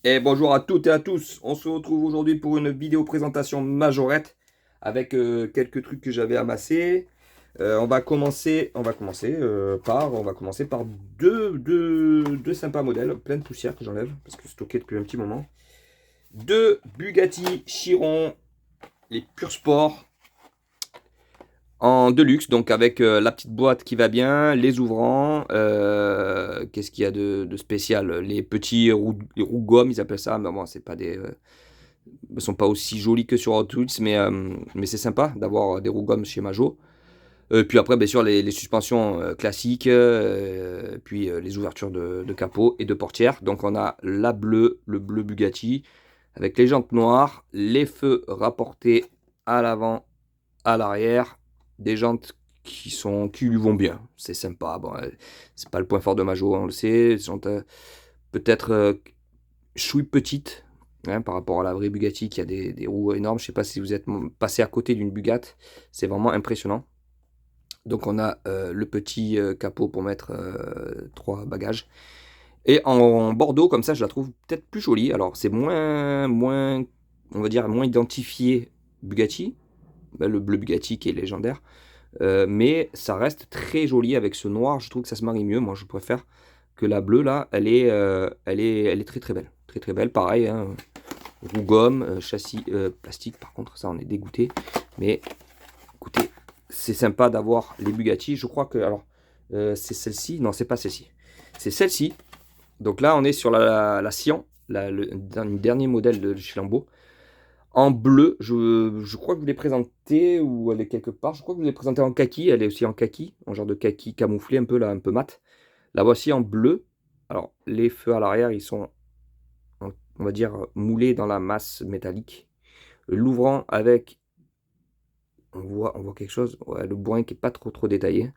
Et bonjour à toutes et à tous, on se retrouve aujourd'hui pour une vidéo présentation majorette avec quelques trucs que j'avais amassés. On va commencer par deux sympas modèles, plein de poussière que j'enlève parce que c'est stocké depuis un petit moment. Deux Bugatti Chiron, les Pur Sport en deluxe, donc avec la petite boîte qui va bien, les ouvrants. Qu'est-ce qu'il y a de spécial? Les petits les roues gomme, ils appellent ça, mais bon, c'est pas des, ne sont pas aussi jolis que sur Hot Wheels, mais c'est sympa d'avoir des roues gomme chez Majo. Puis après, bien sûr, les suspensions classiques, puis les ouvertures de capot et de portière. Donc on a la bleue, le bleu Bugatti, avec les jantes noires, les feux rapportés à l'avant, à l'arrière, des jantes qui lui vont bien. C'est sympa. Bon, c'est pas le point fort de Majo, on le sait. Des jantes peut-être chouille petite, hein, par rapport à la vraie Bugatti qui a des roues énormes. Je sais pas si vous êtes passé à côté d'une Bugatti, c'est vraiment impressionnant. Donc on a le petit capot pour mettre 3 bagages. Et en bordeaux, comme ça, je la trouve peut-être plus jolie. Alors c'est moins, on va dire, moins identifié Bugatti, ben, le bleu Bugatti qui est légendaire. Mais ça reste très joli avec ce noir, je trouve que ça se marie mieux. Moi je préfère que la bleue là, elle est très très belle. Très très belle, pareil, hein, roue gomme, châssis plastique, par contre ça on est dégoûté. Mais écoutez, c'est sympa d'avoir les Bugatti. Je crois que, alors, c'est celle-ci, non c'est pas celle-ci, c'est celle-ci. Donc là on est sur la Sian, le dernier modèle de chez Lambo. En bleu, je crois que je vous l'ai présentée, ou elle est quelque part, je crois que je vous l'ai présentée en kaki, elle est aussi en kaki, en genre de kaki camouflé un peu là, un peu mat. La voici en bleu. Alors les feux à l'arrière, ils sont, on va dire, moulés dans la masse métallique. L'ouvrant avec, on voit quelque chose, ouais, le bourrin qui est pas trop détaillé.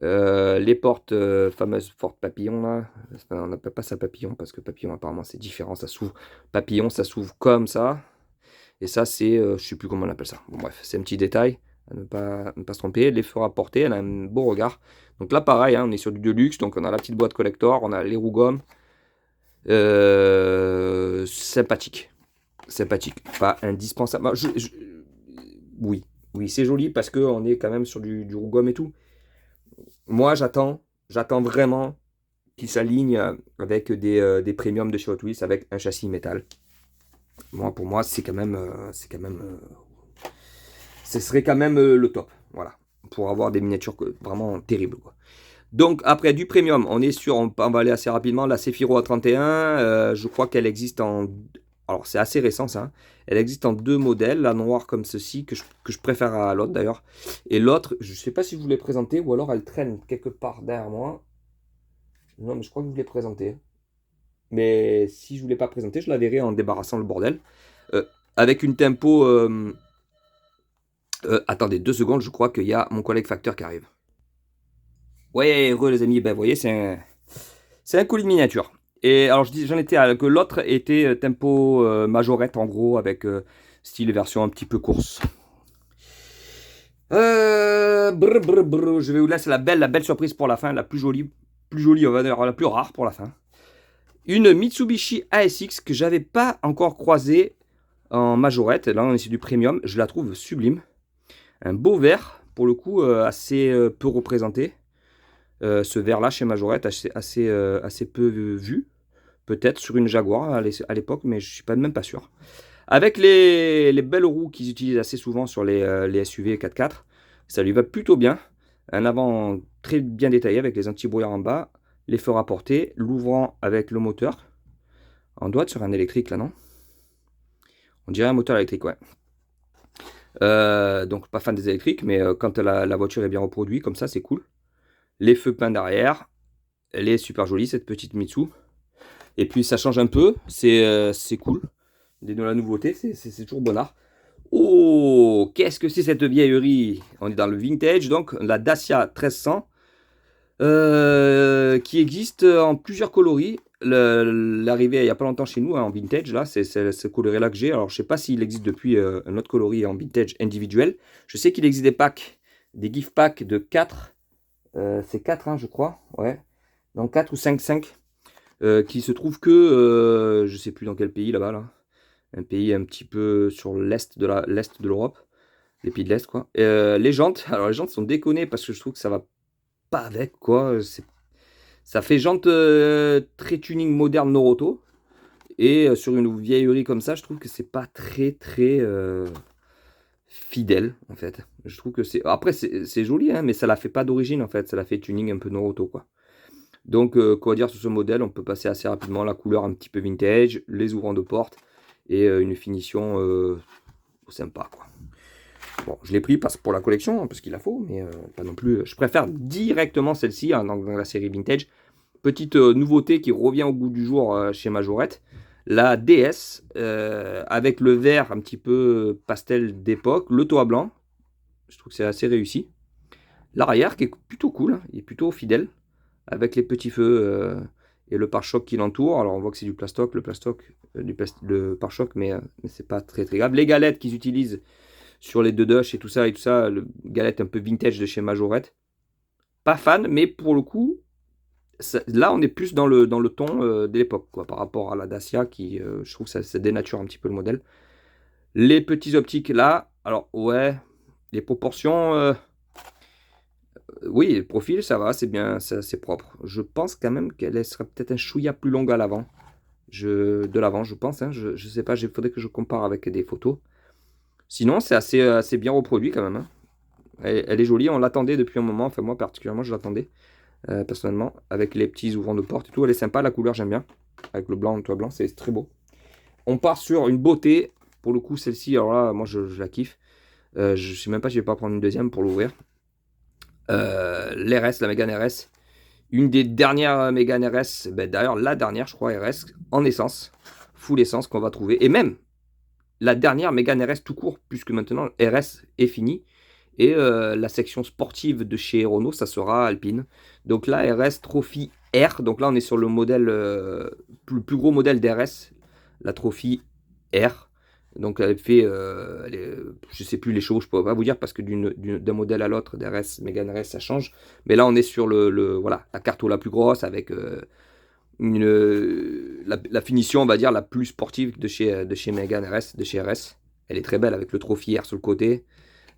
Les portes, fameuses portes papillon là, enfin, on n'appelle pas ça papillon parce que papillon apparemment c'est différent, ça s'ouvre papillon, ça s'ouvre comme ça. Et ça, c'est, je sais plus comment on appelle ça. Bon, bref, c'est un petit détail, à ne pas se tromper. Les feux rapportés, elle a un beau regard. Donc là, pareil, hein, on est sur du deluxe. Donc on a la petite boîte collector, on a les roues gomme. Sympathique. Sympathique. Pas indispensable. Bah, oui, oui, c'est joli parce qu'on est quand même sur du roue gomme et tout. Moi, j'attends vraiment qu'il s'aligne avec des premiums de chez Hot Wheels avec un châssis métal. Moi, pour moi, ce serait quand même le top, voilà, pour avoir des miniatures vraiment terribles, quoi. Donc après du premium, on va aller assez rapidement, la Cephiro A31, je crois qu'elle existe en, alors c'est assez récent ça, hein. Elle existe en deux modèles, la noire comme ceci, que je préfère à l'autre d'ailleurs, et l'autre, je ne sais pas si je vous l'ai présenté, ou alors elle traîne quelque part derrière moi. Non, mais je crois que je vous l'ai présenté. Mais si je ne vous l'ai pas présenté, je la verrai en débarrassant le bordel. Euh, avec une tempo, attendez 2 secondes, je crois qu'il y a mon collègue facteur qui arrive. Ouais, heureux les amis, ben vous voyez, c'est un colis de miniature. Et alors j'en étais à que l'autre était tempo majorette en gros, avec style version un petit peu course. Je vais vous laisser la belle surprise pour la fin, la plus jolie, on va dire, la plus rare pour la fin. Une Mitsubishi ASX que j'avais pas encore croisée en majorette. Là on est sur du premium, je la trouve sublime. Un beau vert, pour le coup assez peu représenté. Ce verre-là chez Majorette, assez peu vu. Peut-être sur une Jaguar à l'époque, mais je suis même pas sûr. Avec les belles roues qu'ils utilisent assez souvent sur les SUV 4x4, ça lui va plutôt bien. Un avant très bien détaillé avec les anti-brouillard en bas, les feux rapportés, l'ouvrant avec le moteur. On doit être sur un électrique là, non? On dirait un moteur électrique, ouais. Donc pas fan des électriques, mais quand la voiture est bien reproduite, comme ça, c'est cool. Les feux peints derrière, elle est super jolie cette petite Mitsu. Et puis ça change un peu, c'est cool. De la nouveauté, c'est toujours bonnard. Oh, qu'est-ce que c'est cette vieillerie? On est dans le vintage, donc la Dacia 1300, qui existe en plusieurs coloris. L'arrivée il n'y a pas longtemps chez nous, hein, en vintage, là, c'est ce coloris-là que j'ai. Alors je sais pas s'il existe depuis un autre coloris en vintage individuel. Je sais qu'il existe des packs, des gift packs de 4. C'est 4, hein, je crois, ouais. Donc 4 ou 5. qui se trouve que, je sais plus dans quel pays là-bas, là. Un pays un petit peu sur l'est de l'Europe, les pays de l'Est, quoi. Les jantes, alors les jantes sont déconnées parce que je trouve que ça va pas avec, quoi. Ça fait jante très tuning moderne Noroto. Et sur une vieillerie comme ça, je trouve que c'est pas très fidèle, en fait. Je trouve que c'est... Après, c'est joli, hein, mais ça la fait pas d'origine, en fait. Ça la fait tuning un peu Noroto, quoi. Donc, quoi dire sur ce modèle? On peut passer assez rapidement. La couleur un petit peu vintage, les ouvrants de porte et une finition sympa, quoi. Bon, je l'ai pris pour la collection, hein, parce qu'il la faut, mais pas non plus... Je préfère directement celle-ci, hein, dans la série vintage. Petite nouveauté qui revient au goût du jour chez Majorette. La DS, avec le vert un petit peu pastel d'époque, le toit blanc. Je trouve que c'est assez réussi. L'arrière qui est plutôt cool, hein, il est plutôt fidèle, avec les petits feux et le pare-choc qui l'entoure. Alors on voit que c'est du plastoc, le pare-choc, mais c'est pas très grave. Les galettes qu'ils utilisent sur les deux Dush et tout ça, le galette un peu vintage de chez Majorette. Pas fan, mais pour le coup, là on est plus dans le ton de l'époque, quoi, par rapport à la Dacia qui, je trouve que ça dénature un petit peu le modèle. Les petits optiques là, alors ouais, les proportions, oui, le profil ça va, c'est bien, c'est propre. Je pense quand même qu'elle serait peut-être un chouïa plus longue à l'avant. De l'avant, je pense, hein, je sais pas, il faudrait que je compare avec des photos. Sinon, c'est assez bien reproduit quand même, hein. Elle est jolie, on l'attendait depuis un moment, enfin moi particulièrement je l'attendais. Personnellement, avec les petits ouvrants de porte et tout. Elle est sympa, la couleur, j'aime bien. Avec le blanc, le toit blanc, c'est très beau. On part sur une beauté. Pour le coup, celle-ci, alors là, moi, je la kiffe. Je sais même pas si je vais pas prendre une deuxième pour l'ouvrir. L'RS, la Mégane RS. Une des dernières Mégane RS, ben, d'ailleurs, la dernière, je crois, RS, en essence. Full essence qu'on va trouver. Et même la dernière Mégane RS tout court, puisque maintenant, RS est fini. Et la section sportive de chez Renault, ça sera Alpine. Donc là, RS Trophy R. Donc là, on est sur le modèle, le plus gros modèle d'RS, la Trophy R. Donc elle fait, je sais plus les chevaux, je ne pourrais pas vous dire parce que d'un modèle à l'autre, d'RS, Mégane RS, ça change. Mais là, on est sur voilà, la carte la plus grosse avec la finition, on va dire, la plus sportive de chez Mégane RS, de chez RS. Elle est très belle avec le Trophy R sur le côté.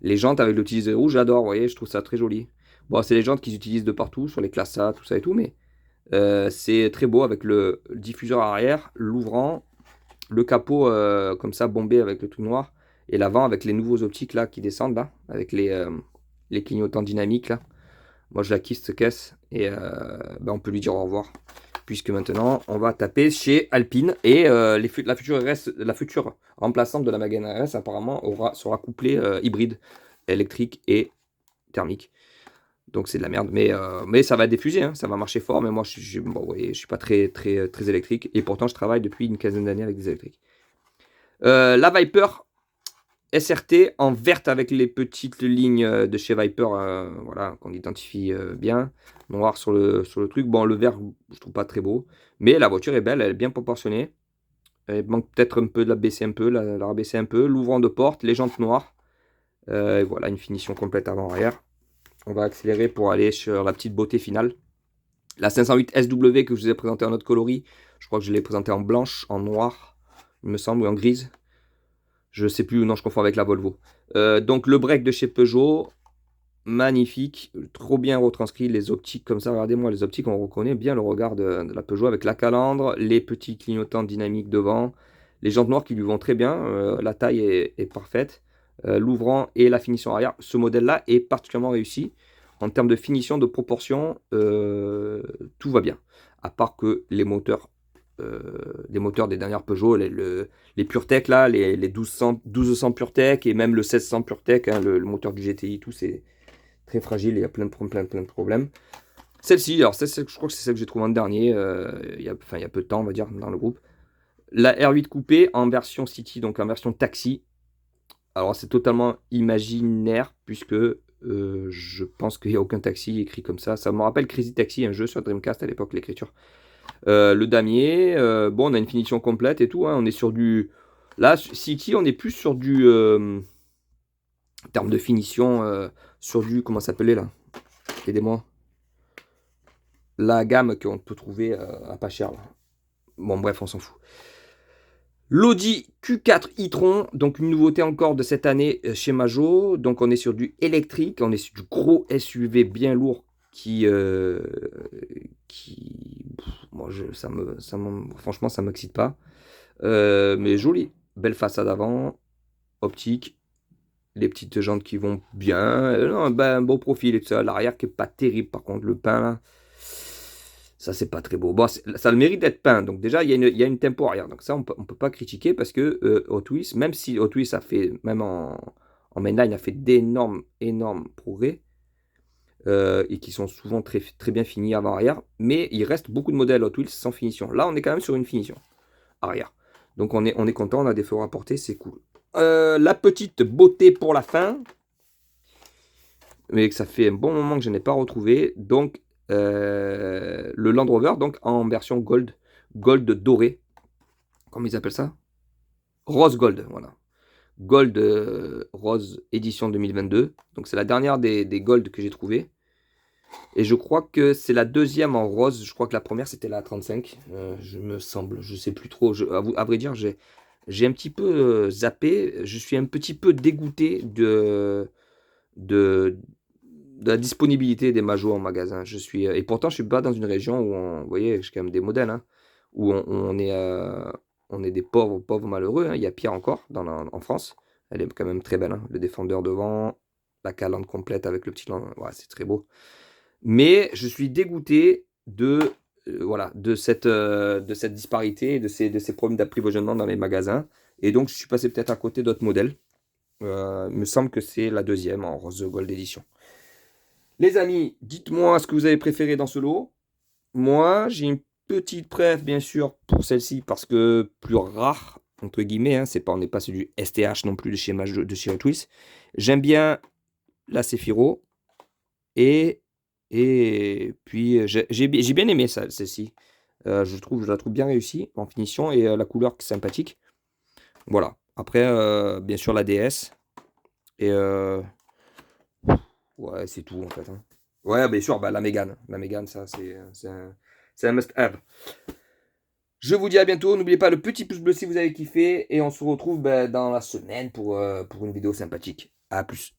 Les jantes avec le petit rouge, j'adore, vous voyez, je trouve ça très joli. Bon, c'est les jantes qu'ils utilisent de partout, sur les classes A, tout ça et tout, mais c'est très beau avec le diffuseur arrière, l'ouvrant, le capot comme ça, bombé avec le tout noir, et l'avant avec les nouveaux optiques là qui descendent là, avec les clignotants dynamiques là. Moi je la kiffe cette caisse, et ben, on peut lui dire au revoir. Puisque maintenant, on va taper chez Alpine. Et la future remplaçante de la Mégane RS, apparemment, sera couplée hybride, électrique et thermique. Donc c'est de la merde. Mais ça va diffuser, hein, ça va marcher fort. Mais moi, bon, vous voyez, je suis pas très électrique. Et pourtant, je travaille depuis une quinzaine d'années avec des électriques. La Viper SRT en verte avec les petites lignes de chez Viper, voilà, qu'on identifie bien. Noir sur le truc. Bon, le vert, je trouve pas très beau. Mais la voiture est belle, elle est bien proportionnée. Elle manque peut-être un peu de la baisser un peu, la rabaisser un peu. L'ouvrant de porte, les jantes noires. Et voilà, une finition complète avant-arrière. On va accélérer pour aller sur la petite beauté finale. La 508 SW que je vous ai présentée en autre coloris. Je crois que je l'ai présentée en blanche, en noir, il me semble, ou en grise. Je sais plus, non, je confonds avec la Volvo. Donc le break de chez Peugeot, magnifique, trop bien retranscrit, les optiques comme ça, regardez-moi les optiques, on reconnaît bien le regard de la Peugeot avec la calandre, les petits clignotants dynamiques devant, les jantes noires qui lui vont très bien, la taille est parfaite, l'ouvrant et la finition arrière, ce modèle-là est particulièrement réussi. En termes de finition, de proportion, tout va bien. À part que les moteurs des dernières Peugeot, les PureTech là, les 1200 PureTech et même le 1600 PureTech, hein, le moteur du GTI, tout c'est très fragile, il y a plein de problèmes. Celle-ci, alors je crois que c'est celle que j'ai trouvée en dernier, il y a peu de temps on va dire dans le groupe. La R8 coupée en version City, donc en version taxi. Alors c'est totalement imaginaire puisque je pense qu'il n'y a aucun taxi écrit comme ça. Ça me rappelle Crazy Taxi, un jeu sur Dreamcast à l'époque, l'écriture. Le damier, bon, on a une finition complète et tout, hein, on est sur du... Là, City, on est plus sur du... en termes de finition, sur du... Comment ça s'appelait là? Aidez-moi. La gamme qu'on peut trouver à pas cher, là. Bon, bref, on s'en fout. L'Audi Q4 e-tron, donc une nouveauté encore de cette année chez Majo. Donc on est sur du électrique, on est sur du gros SUV bien lourd moi franchement ça m'excite pas. Mais joli, belle façade avant, optique, les petites jantes qui vont bien, non, ben, un beau profil et tout ça. L'arrière qui est pas terrible par contre, le pain là. Ça, c'est pas très beau. Bon, ça a le mérite d'être peint. Donc, déjà, il y a une tempo arrière. Donc, ça, on peut pas critiquer parce que Hot Wheels, même si Hot Wheels a fait, même en mainline, a fait énormes progrès et qui sont souvent très bien finis avant-arrière. Mais il reste beaucoup de modèles Hot Wheels sans finition. Là, on est quand même sur une finition arrière. Donc, on est content. On a des feux rapportés. C'est cool. La petite beauté pour la fin. Mais que ça fait un bon moment que je n'ai pas retrouvé. Donc, le Land Rover, donc en version gold doré, comment ils appellent ça? Rose gold, voilà. Gold rose édition 2022. Donc c'est la dernière des gold que j'ai trouvé. Et je crois que c'est la deuxième en rose. Je crois que la première c'était la 35. Je me semble, je sais plus trop. À vrai dire, j'ai un petit peu zappé. Je suis un petit peu dégoûté de, de la disponibilité des Majos en magasin. Et pourtant, je suis pas dans une région où vous voyez, j'ai quand même des modèles, hein, où on est des pauvres malheureux. Hein. Il y a pire encore en France. Elle est quand même très belle. Hein. Le défendeur devant, la calandre complète avec le petit ouais, c'est très beau. Mais je suis dégoûté voilà, de cette disparité, de ces problèmes d'approvisionnement dans les magasins. Et donc, je suis passé peut-être à côté d'autres modèles. Il me semble que c'est la deuxième en rose gold édition. Les amis, dites-moi ce que vous avez préféré dans ce lot. Moi, j'ai une petite préf, bien sûr, pour celle-ci, parce que plus rare, entre guillemets, hein, on n'est pas sur du STH non plus de chez Hot Wheels. J'aime bien la Cefiro. Et puis, j'ai bien aimé celle-ci. Je la trouve bien réussie en finition et la couleur qui est sympathique. Voilà. Après, bien sûr, la DS. Et ouais, c'est tout en fait. Hein. Ouais, bien sûr, bah, la Mégane. La Mégane, ça, c'est un must-have. Je vous dis à bientôt. N'oubliez pas le petit pouce bleu si vous avez kiffé. Et on se retrouve bah, dans la semaine pour une vidéo sympathique. À plus.